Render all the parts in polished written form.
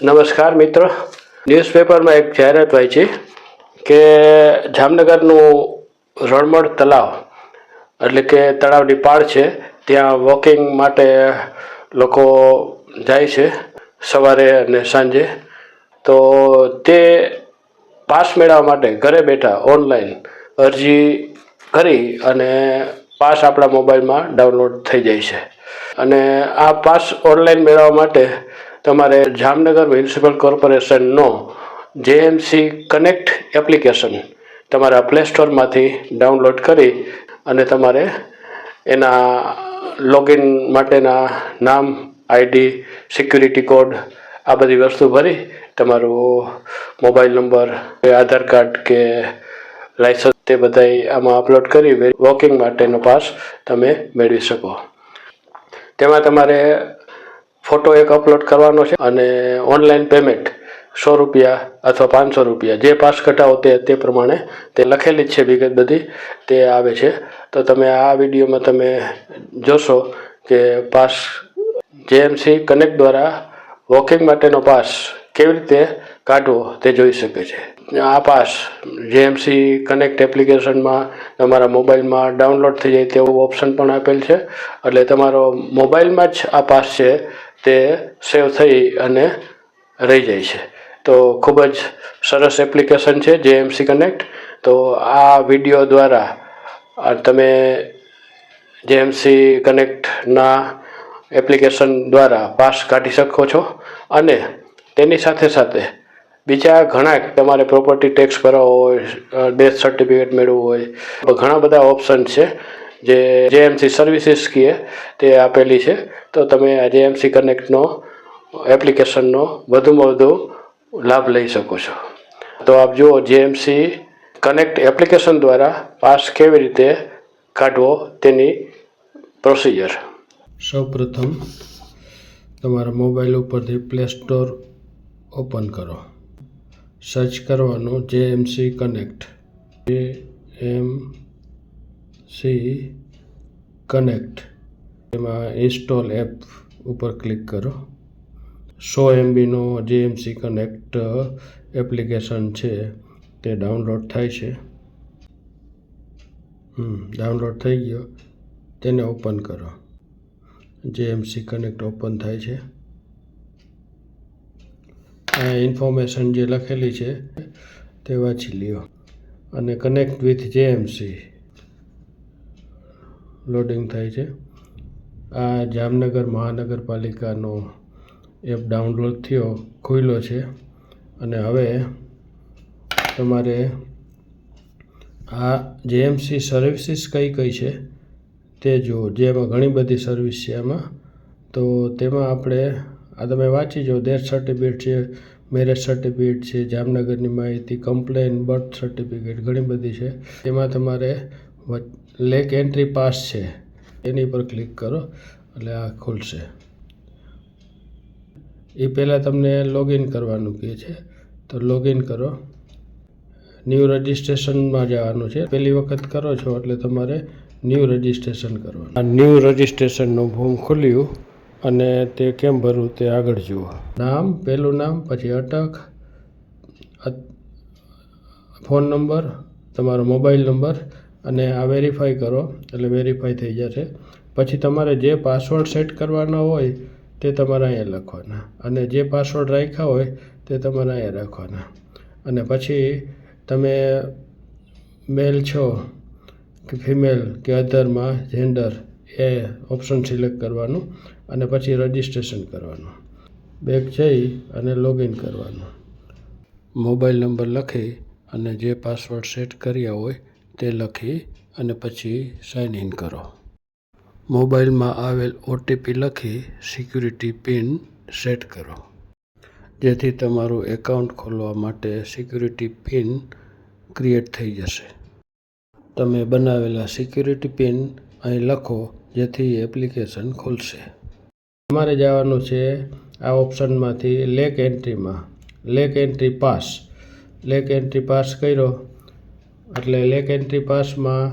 નમસ્કાર મિત્રો, ન્યૂઝપેપરમાં એક જાહેરાત વાંચી કે જામનગરનું રણમળ તળાવ એટલે કે તળાવની પાળ છે ત્યાં વોકિંગ માટે લોકો જાય છે સવારે અને સાંજે. તો તે પાસ મેળવવા માટે ઘરે બેઠા ઓનલાઈન અરજી કરી અને પાસ આપણા મોબાઈલમાં ડાઉનલોડ થઈ જાય છે. અને આ પાસ ઓનલાઈન મેળવવા માટે તમારે જામનગર મ્યુનિસિપલ કોર્પોરેશનનો જેએમસી કનેક્ટ એપ્લિકેશન તમારા પ્લે સ્ટોરમાંથી ડાઉનલોડ કરી અને તમારે એના લોગિન માટેના નામ, આઈડી, સિક્યુરિટી કોડ આ બધી વસ્તુ ભરી તમારું મોબાઈલ નંબર, આધાર કાર્ડ કે લાઇસન્સ તે બધાય આમાં અપલોડ કરી વોકિંગ માટેનો પાસ તમે મેળવી શકો. તેમાં તમારે ફોટો એક અપલોડ કરવાનો છે અને ઓનલાઈન પેમેન્ટ ₹100 અથવા ₹500 જે પાસ કઢાવો તે પ્રમાણે તે લખેલી જ છે વિગત બધી તે આવે છે. તો તમે આ વિડીયોમાં તમે જોશો કે પાસ જેએમસી કનેક્ટ દ્વારા વોકિંગ માટેનો પાસ કેવી રીતે કાઢવો તે જોઈ શકે છે. આ પાસ જેએમસી કનેક્ટ એપ્લિકેશનમાં તમારા મોબાઈલમાં ડાઉનલોડ થઈ જાય તેવું ઓપ્શન પણ આપેલ છે. એટલે તમારો મોબાઈલમાં જ આ પાસ છે તે સેવ થઈ અને રહી જાય છે. તો ખૂબ જ સરસ એપ્લિકેશન છે જેએમસી કનેક્ટ. તો આ વિડીયો દ્વારા તમે જેએમસી કનેક્ટના એપ્લિકેશન દ્વારા પાસ કાઢી શકો છો. અને તેની સાથે સાથે બીજા ઘણા તમારે પ્રોપર્ટી ટેક્સ ભરવો હોય, ડેથ સર્ટિફિકેટ મેળવવું હોય, ઘણા બધા ઓપ્શન છે જે જેએમસી સર્વિસીસ કહીએ તે આપેલી છે. તો તમે આ જેએમસી કનેક્ટનો એપ્લિકેશનનો વધુમાં વધુ લાભ લઈ શકો છો. તો આપ જુઓ જેએમસી કનેક્ટ એપ્લિકેશન દ્વારા પાસ કેવી રીતે કાઢવો તેની પ્રોસિજર. સૌપ્રથમ તમારા મોબાઈલ ઉપરથી પ્લે સ્ટોર ઓપન કરો. સર્ચ કરવાનું જેએમસી કનેક્ટ, જેએમસી કનેક્ટ. એમાં ઇન્સ્ટોલ એપ ઉપર ક્લિક કરો. 100 MBનો જેએમસી કનેક્ટ એપ્લિકેશન છે તે ડાઉનલોડ થાય છે. ડાઉનલોડ થઈ ગયો, તેને ઓપન કરો. જેએમસી કનેક્ટ ઓપન થાય છે. આ ઇન્ફોર્મેશન જે લખેલી છે તે વાંચી લ્યો અને કનેક્ટ વિથ જેએમસી લોડિંગ થાય છે. આ જામનગર મહાનગરપાલિકાનો એપ ડાઉનલોડ થયો, ખુલ્યો છે. અને હવે તમારે આ જેએમસી સર્વિસીસ કઈ કઈ છે તે જુઓ. જેમાં ઘણી બધી સર્વિસ છે આમાં. તો તેમાં આપણે આ તમે વાંચી જાઓ. ડેથ સર્ટિફિકેટ છે, મેરેજ સર્ટિફિકેટ છે, જામનગરની માહિતી, કમ્પ્લેન, બર્થ સર્ટિફિકેટ, ઘણી બધી છે. તેમાં તમારે લેક એન્ટ્રી પાસ છે એની પર ક્લિક કરો એટલે આ ખુલશે. એ પહેલાં તમને લોગિન કરવાનું કહે છે, તો લોગિન કરો. ન્યૂ રજિસ્ટ્રેશનમાં જવાનું છે. પહેલી વખત કરો છો એટલે તમારે ન્યૂ રજિસ્ટ્રેશન કરવાનું. આ ન્યૂ રજિસ્ટ્રેશનનું ફોર્મ ખોલ્યું અને તે કેમ ભરવું તે આગળ જુઓ. નામ, પહેલું નામ, પછી અટક, ફોન નંબર, તમારો મોબાઈલ નંબર અને આ વેરીફાઈ કરો એટલે વેરીફાઈ થઈ જશે. પછી તમારે જે પાસવર્ડ સેટ કરવાનો હોય તે તમારે અહીંયા લખવાના અને જે પાસવર્ડ રાખ્યા હોય તે તમારે અહીંયા રાખવાના. અને પછી તમે મેલ છો કે ફિમેલ કે અધરમાં જેન્ડર એ ઓપ્શન સિલેક્ટ કરવાનું અને પછી રજિસ્ટ્રેશન કરવાનું. બેક જઈ અને લોગિન કરવાનું. મોબાઈલ નંબર લખી અને જે પાસવર્ડ સેટ કર્યા હોય તે લખી અને પછી સાઇન ઇન કરો. મોબાઈલમાં આવેલ ઓટીપી લખી સિક્યુરિટી પિન સેટ કરો. જેથી તમારું એકાઉન્ટ ખોલવા માટે સિક્યુરિટી પિન ક્રિએટ થઈ જશે. તમે બનાવેલા સિક્યુરિટી પિન અહીં લખો જેથી એપ્લિકેશન ખુલશે. તમારે જવાનું છે આ ઓપ્શનમાંથી લેક એન્ટ્રીમાં. Lake entry pass. Lake entry pass કર્યો એટલે લેક એન્ટ્રી પાસમાં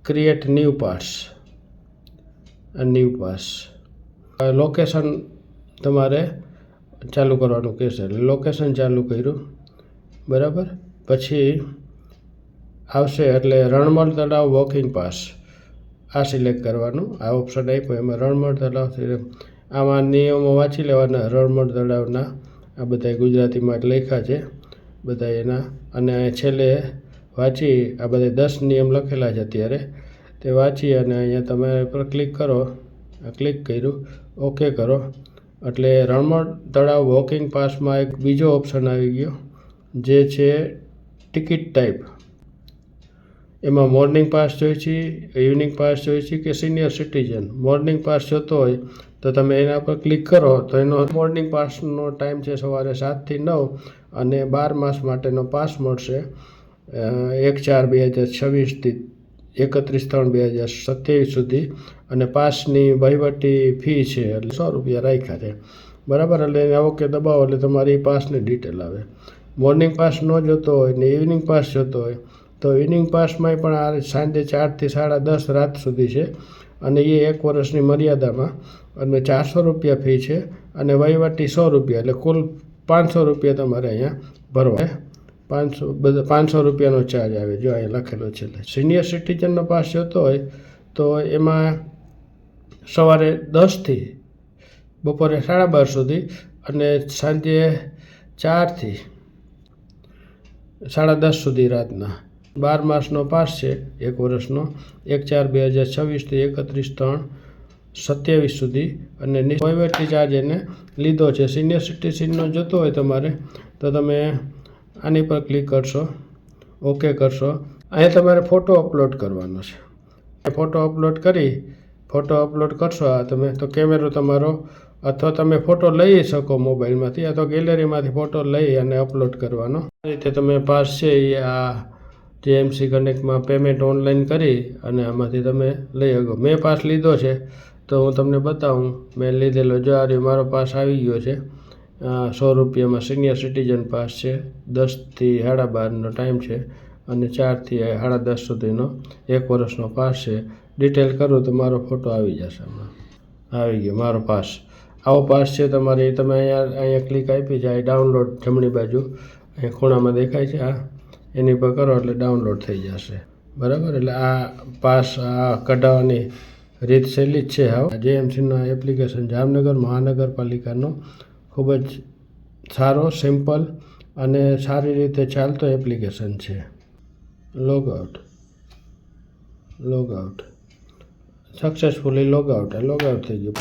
create new pass. New pass location તમારે ચાલુ કરવાનું કહેશે એટલે લોકેશન ચાલુ કર્યું, બરાબર. પછી આવશે એટલે રણમલ તળાવ વોકિંગ પાસ, આ સિલેક્ટ કરવાનું. આ ઓપ્શન આપ્યો એમાં રણમલ તળાવ, આમાં નિયમો વાંચી લેવાના. રણમલ તળાવના આ બધા ગુજરાતીમાં લખ્યા છે બધા એના, અને છેલ્લે વાંચી આ બધા 10 નિયમ લખેલા છે અત્યારે, તે વાંચી અને અહીંયા તમે પર ક્લિક કરો. ક્લિક કર્યું, ઓકે કરો એટલે રણમલ તળાવ વોકિંગ પાસમાં એક બીજો ઓપ્શન આવી ગયો જે છે ટિકિટ ટાઈપ. એમાં મોર્નિંગ પાસ જોઈએ છે, ઇવનિંગ પાસ જોઈએ છે કે સિનિયર સિટીઝન. મોર્નિંગ પાસ જોતો હોય તો તમે એના પર ક્લિક કરો તો એનો મોર્નિંગ પાસનો ટાઈમ છે સવારે 7 થી 9 અને 12 માસ માટેનો પાસ મળશે 1/4/2026 થી 31/3/2027 સુધી. અને પાસની વહીવટી ફી છે એટલે 100 રૂપિયા રાખ્યા છે, બરાબર. એટલે એને ઓકે દબાવો એટલે તમારી પાસની ડિટેલ આવે. મોર્નિંગ પાસ ન જોતો હોય ને ઇવનિંગ પાસ જોતો હોય તો ઇવનિંગ પાસમાંય પણ આ સાંજે 4 થી 10:30 રાત સુધી છે અને એ 1 વર્ષની મર્યાદામાં, અને 400 રૂપિયા ફી છે અને વહીવટી 100 રૂપિયા, એટલે કુલ 500 રૂપિયા તમારે અહીંયા ભરવા. 500 રૂપિયાનો ચાર્જ આવે, જો અહીંયા લખેલો છે. સિનિયર સિટીઝનનો પાસ જોતો હોય તો એમાં સવારે 10 થી બપોરે 12:30 સુધી અને સાંજે 4 થી 10:30 સુધી રાતના. 12 માસનો પાસ છે 1 વર્ષનો, 1/4/2026 થી 31/3/27 સુધી. અને વહીવટી ચાર્જ એને લીધો છે. સિનિયર સિટીઝનનો જોતો હોય તમારે તો તમે આની પર ક્લિક કરશો, ઓકે કરશો. અહીંયા તમારે ફોટો અપલોડ કરવાનો છે. ફોટો અપલોડ કરશો આ તમે તો કેમેરો તમારો, અથવા તમે ફોટો લઈ શકો મોબાઈલમાંથી અથવા ગેલેરીમાંથી ફોટો લઈ અને અપલોડ કરવાનો. આ રીતે તમે પાસ છે એ આ જેએમસી કનેક્ટમાં પેમેન્ટ ઓનલાઈન કરી અને આમાંથી તમે લઈ શકો. મેં પાસ લીધો છે તો હું તમને બતાવું. મેં લીધેલો જો આ મારો પાસ આવી ગયો છે 100 રૂપિયામાં. સિનિયર સિટીઝન પાસ છે, 10 થી 12:30નો ટાઈમ છે અને 4 થી 10:30 સુધીનો 1 વર્ષનો પાસ છે. ડિટેલ કરું તો મારો ફોટો આવી જશે. આવી ગયો મારો પાસ. આવો પાસ છે તમારે. તમે અહીંયા ક્લિક આપી જાય ડાઉનલોડ, જમણી બાજુ અહીંયા ખૂણામાં દેખાય છે, એની પર કરો એટલે ડાઉનલોડ થઈ જશે, બરાબર. એટલે આ પાસ આ કઢાવવાની રીત શૈલી જ છે. હાવ જેએમસીના એપ્લિકેશન જામનગર મહાનગરપાલિકાનો ખૂબ જ સારો, સિમ્પલ અને સારી રીતે ચાલતો એપ્લિકેશન છે. લોગઆઉટ સક્સેસફુલી લોગઆઉટ થઈ ગયું.